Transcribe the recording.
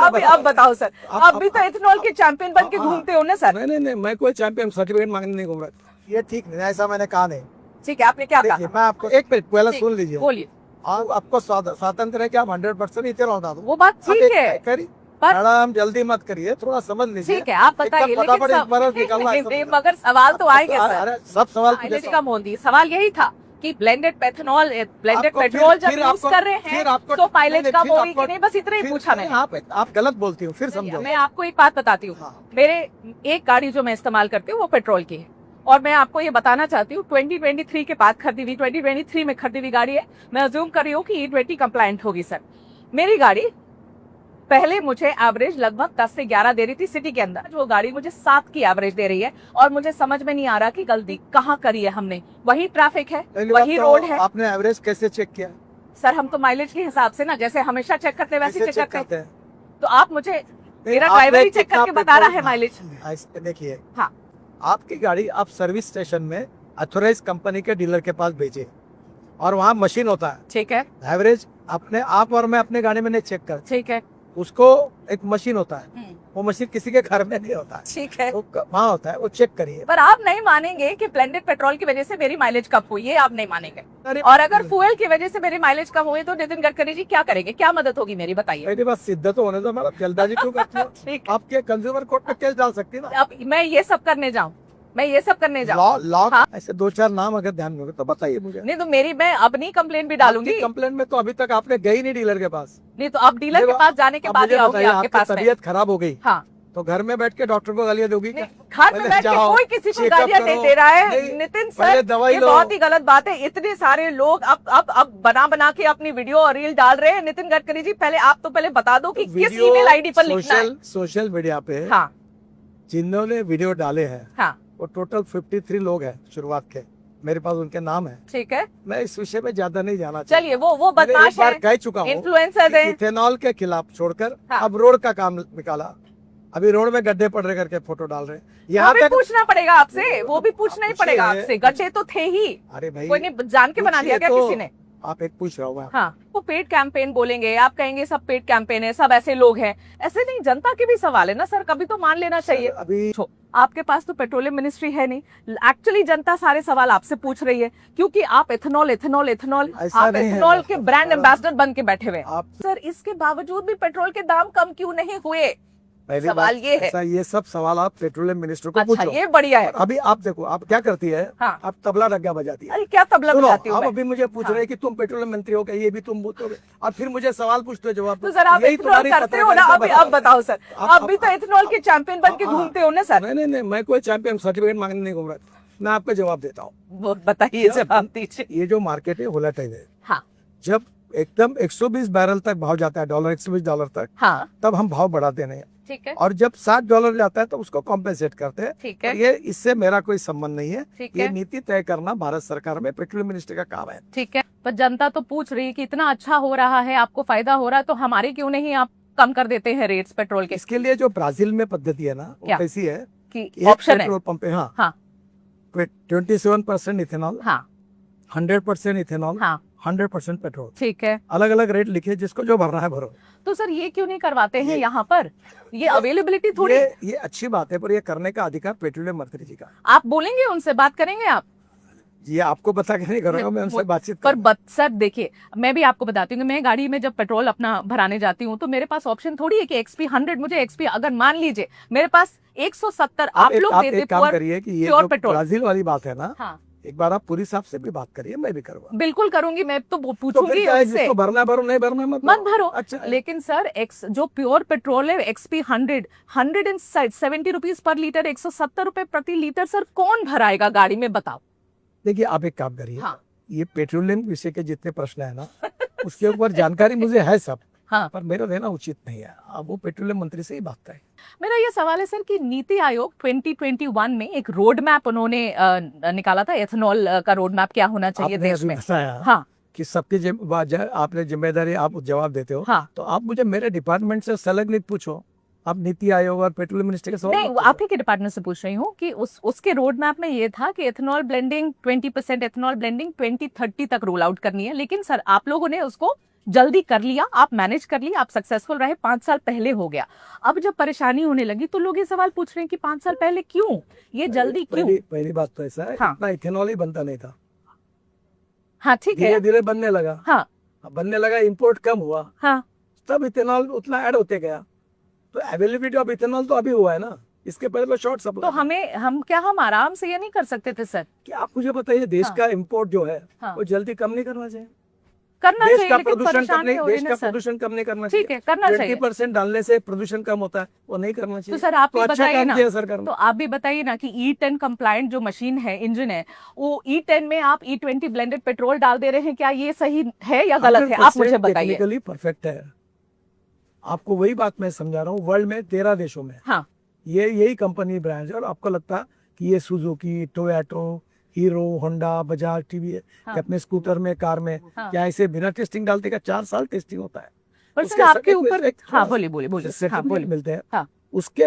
अभी अब बताओ सर, आप भी तो इथेनॉल के चैंपियन बन के घूमते हो ना सर। नहीं, मैं कोई चैंपियन सर्टिफिकेट मांगने नहीं घूम रहा। ये ठीक नहीं, ऐसा मैंने कहा नहीं। ठीक है, आपने क्या कहा? देखिए, मैं आपको एक मिनट पहले सुन लीजिए। बोलिए। आपको स्वातंत्र है कि आप 100% इथेनॉल डाल दो। वो बात ठीक है, मैडम जल्दी मत करिए, थोड़ा समझ लीजिए। ठीक है, आप बताइए। फटाफट एक बरस निकलना है। लेकिन मगर सवाल तो आएंगे सर। अरे सब सवाल माइलेज का मोदी सवाल यही था कि ब्लेंडेड पेथनॉल, ब्लेंडेड पेट्रोल जब यूज कर रहे हैं तो माइलेज कम होगी कि नहीं, बस इतना ही पूछा मैंने। आप गलत बोलती हो, फिर समझो। मैं आपको एक बात बताती हूँ, मेरे एक गाड़ी जो मैं इस्तेमाल करती हूँ वो पेट्रोल की है, और मैं आपको ये बताना चाहती हूँ 2023 के बाद खरीदी हुई, 2023 में खरीदी हुई गाड़ी है। मैं अज्यूम कर रही हूँ कि E20 कंप्लायंट होगी सर। मेरी गाड़ी पहले मुझे एवरेज लगभग 10 से 11 दे रही थी सिटी के अंदर, वो गाड़ी मुझे 7 की एवरेज दे रही है, और मुझे समझ में नहीं आ रहा कि गलती कहाँ करी है हमने। वही ट्रैफिक है, वही रोड है। आपने एवरेज कैसे चेक किया? सर हम तो माइलेज के हिसाब से ना, जैसे हमेशा चेक करते हैं वैसे चेक करते हैं। तो आप मुझे, मेरा ड्राइवर ही चेक करके बता रहा है माइलेज। देखिए, हाँ, आपकी गाड़ी आप सर्विस स्टेशन में अथोराइज कंपनी के डीलर के पास भेजिए, और वहाँ मशीन होता है। ठीक है, एवरेज अपने आप और मैं अपने गाड़ी में नहीं चेक कर। ठीक है, उसको एक मशीन होता है, वो मशीन किसी के घर में नहीं होता है। ठीक है, वो वहाँ होता है, वो चेक करिए। पर आप नहीं मानेंगे कि ब्लेंडेड पेट्रोल की वजह से मेरी माइलेज कम हुई, ये आप नहीं मानेंगे। और अगर फ्यूल की वजह से मेरी माइलेज कम हुई तो नितिन गडकरी जी क्या करेंगे, क्या मदद होगी मेरी, बताइए। मेरी बात सिद्ध तो होने दो, मेरा जल्दबाजी क्यों करती हो? आपके कंज्यूमर कोर्ट में केस डाल सकती है ना। अब मैं ये सब करने जाऊँ, मैं ये सब करने जाऊँ? लॉ हाँ? ऐसे 2-4 नाम अगर ध्यान में हो तो बताइए मुझे। नहीं तो मेरी, मैं अपनी कंप्लेंट भी डालूंगी। कंप्लेंट में तो अभी तक आपने गई नहीं डीलर के पास। नहीं तो अब डीलर के पास जाने के बाद ही आऊंगी आपके पास। तबीयत खराब हो गई, हाँ, तो घर में बैठ के डॉक्टर को गालियां दोगी क्या? घर में बैठ के कोई किसी को गालियां नहीं दे रहा है नितिन सर, ये बहुत ही गलत बात है। इतने सारे लोग अब बना के अपनी वीडियो और रील डाल रहे हैं। नितिन गडकरी जी, पहले आप तो पहले बता दो कि किस ईमेल आईडी पर लिखना है। सोशल मीडिया पे हाँ, जिन्होंने वीडियो डाले हैं, हाँ, वो टोटल 53 लोग हैं शुरुआत के, मेरे पास उनके नाम है। ठीक है, मैं इस विषय में ज्यादा नहीं जाना। चलिए, वो बदमाश है, कह चुका हूँ, इन्फ्लुएंसर है। इथेनॉल के खिलाफ छोड़कर हाँ। अब रोड का काम निकाला। अभी रोड में गड्ढे पड़ रहे करके फोटो डाल रहे हैं। यहाँ भी पूछना पड़ेगा आपसे, वो भी पूछना ही पड़ेगा आपसे। गड्ढे तो थे ही, अरे भाई, कोई नहीं जान के बना दिया क्या किसी ने? आप एक पूछ रहा हूँ। हाँ, वो पेड कैंपेन बोलेंगे, आप कहेंगे सब पेड कैंपेन है, सब ऐसे लोग हैं। ऐसे नहीं, जनता के भी सवाल है ना सर, कभी तो मान लेना चाहिए। अभी आपके पास तो पेट्रोलियम मिनिस्ट्री है नहीं, एक्चुअली जनता सारे सवाल आपसे पूछ रही है, क्योंकि आप इथेनॉल आप इथेनॉल के ब्रांड एम्बेसडर बन के बैठे हुए। सर इसके बावजूद भी पेट्रोल के दाम कम क्यों नहीं हुए? सवाल ये है। ये सब सवाल आप पेट्रोलियम मिनिस्टर को पूछो। ये बढ़िया है। अभी आप देखो, आप क्या करती है? हाँ। आप तबला रग्गा बजाती है। अरे क्या तबला बजाती हूँ? आप अभी मुझे पूछ रहे हैं कि तुम पेट्रोलियम मंत्री हो, ये भी तुम बोलते हो, और फिर मुझे सवाल पूछते हो, जवाब तो सर आप इथेनॉल करते हो ना। अब बताओ सर, आप भी तो इथेनॉल के चैंपियन बन के घूमते हो ना सर। नहीं, मैं कोई चैंपियन सर्टिफिकेट मांगने नहीं घूम रहा। मैं आपका जवाब देता हूँ। बताइए, जवाब दीजिए। ये जो मार्केट है वोलेटाइल है। हाँ, जब एकदम 120 बैरल तक भाव जाता है, $120 तक, हाँ, तब हम भाव बढ़ाते नहीं। ठीक है। और जब $60 जाता है तो उसको कॉम्पेंसेट करते हैं। ठीक है। ये इससे मेरा कोई संबंध नहीं है। ये नीति तय करना भारत सरकार में पेट्रोलियम मिनिस्ट्री का काम है। ठीक है, पर जनता तो पूछ रही है कि इतना अच्छा हो रहा है, आपको फायदा हो रहा है, तो हमारे क्यों नहीं आप कम कर देते हैं रेट्स पेट्रोल के? इसके लिए जो ब्राजील में पद्धति है ना, वो कैसी है कि ऑप्शन है पेट्रोल पंप पे, हाँ, 27% इथेनॉल, हाँ, 100% इथेनॉल, हाँ, 100% पेट्रोल। ठीक है, अलग अलग रेट लिखे, जिसको जो भरना है भरो। तो सर ये क्यों नहीं करवाते हैं यहाँ पर? ये अवेलेबिलिटी थोड़ी, ये अच्छी बात है, पर ये करने का अधिकार पेट्रोलियम मंत्री जी का। आप बोलेंगे उनसे, बात करेंगे आप? ये आपको बता के नहीं करूंगा, मैं उनसे बातचीत पर सर देखिए, मैं भी आपको बताती हूँ, मैं गाड़ी में जब पेट्रोल अपना भराने जाती हूँ तो मेरे पास ऑप्शन थोड़ी है कि XP 100 मुझे XP, अगर मान लीजिए मेरे पास 170 आप लोग देते काम करिए कि ये जो ब्राजील वाली बात है ना, हाँ, एक बार आप पूरी साहब से भी बात करिए, मैं भी करूंगा। बिल्कुल करूंगी, मैं तो पूछूंगी उससे। भरना भरो, नहीं भरना मत भरो। अच्छा, लेकिन सर जो प्योर पेट्रोल है XP 170 रुपीज पर लीटर, 170 रुपए प्रति लीटर, सर कौन भराएगा गाड़ी में, बताओ? देखिए, आप एक काम करिए। हाँ। ये पेट्रोलियम विषय के जितने प्रश्न है ना, उसके ऊपर जानकारी मुझे है सब। हाँ, पर मेरा देना उचित नहीं है। अब वो पेट्रोलियम मंत्री से ही बात करें। मेरा ये सवाल है सर कि नीति आयोग 2021 में एक रोड मैप उन्होंने निकाला था, एथेनॉल का रोड मैप क्या होना चाहिए देश में। हाँ, कि सबकी आपने जिम्मेदारी, आप जवाब देते हो। हाँ, तो आप मुझे मेरे डिपार्टमेंट से संलग्नित पूछो। आप नीति आयोग और पेट्रोलियम मिनिस्ट्री के सवाल नहीं, आप ही के डिपार्टमेंट से पूछ रही हूँ कि उसके रोड मैप में ये था कि एथेनॉल ब्लेंडिंग 20% एथेनॉल ब्लेंडिंग 2030 तक रोल आउट करनी है। लेकिन सर आप लोगों ने उसको जल्दी कर लिया, आप मैनेज कर लिया, आप सक्सेसफुल रहे, 5 साल पहले हो गया। अब जब परेशानी होने लगी तो लोग ये सवाल पूछ रहे हैं कि 5 साल पहले क्यों, ये जल्दी क्यों? पहली बात तो ऐसा है, हाँ। इतना इथेनॉल ही बनता नहीं था, हाँ ठीक है। धीरे धीरे बनने लगा। हाँ अब बनने लगा, इंपोर्ट कम हुआ, हाँ तब इथेनॉल उतना ऐड होते गया। तो अवेलेबिलिटी ऑफ इथेनॉल तो अभी हुआ है ना, इसके पहले तो शॉर्ट तो सप्लाई। हम आराम से ये नहीं कर सकते थे सर? कि आप मुझे बताइए, देश हाँ। का इंपोर्ट जो है हाँ। वो जल्दी कम नहीं करना चाहिए। करना देश चाहिए, का लेकिन प्रदूषण कम परेशानी नहीं, हो रही देश ना का सर। प्रदूषण कम नहीं करना चाहिए। ठीक है, करना चाहिए। 20% डालने से प्रदूषण कम होता है, वो नहीं करना तो चाहिए। सर आप तो भी अच्छा बताइए काम ना, किया सरकार ने। तो आप भी बताइए ना कि E10 कंप्लायंट जो मशीन है, इंजन है, वो E10 में आप E20 ब्लेंडेड पेट्रोल डाल दे रहे हैं, क्या ये सही है या गलत है? आप मुझे बताइए। टेक्निकली परफेक्ट है। आपको वही बात मैं समझा रहा हूँ, वर्ल्ड में 13 देशों में हाँ ये यही कंपनी ब्रांड है। और आपको लगता कि ये Suzuki, Toyota, hero, Honda, Bajaj, TVS हाँ। कि अपने स्कूटर में, कार में हाँ। क्या इसे बिना टेस्टिंग डालते का 4 साल टेस्टिंग होता है। पर उसके सर आपके एक- ऊपर, एक- हाँ बोलिए बोलिए बोलिए, हाँ सर्टिफिकेट बोलिए। मिलते हैं हाँ उसके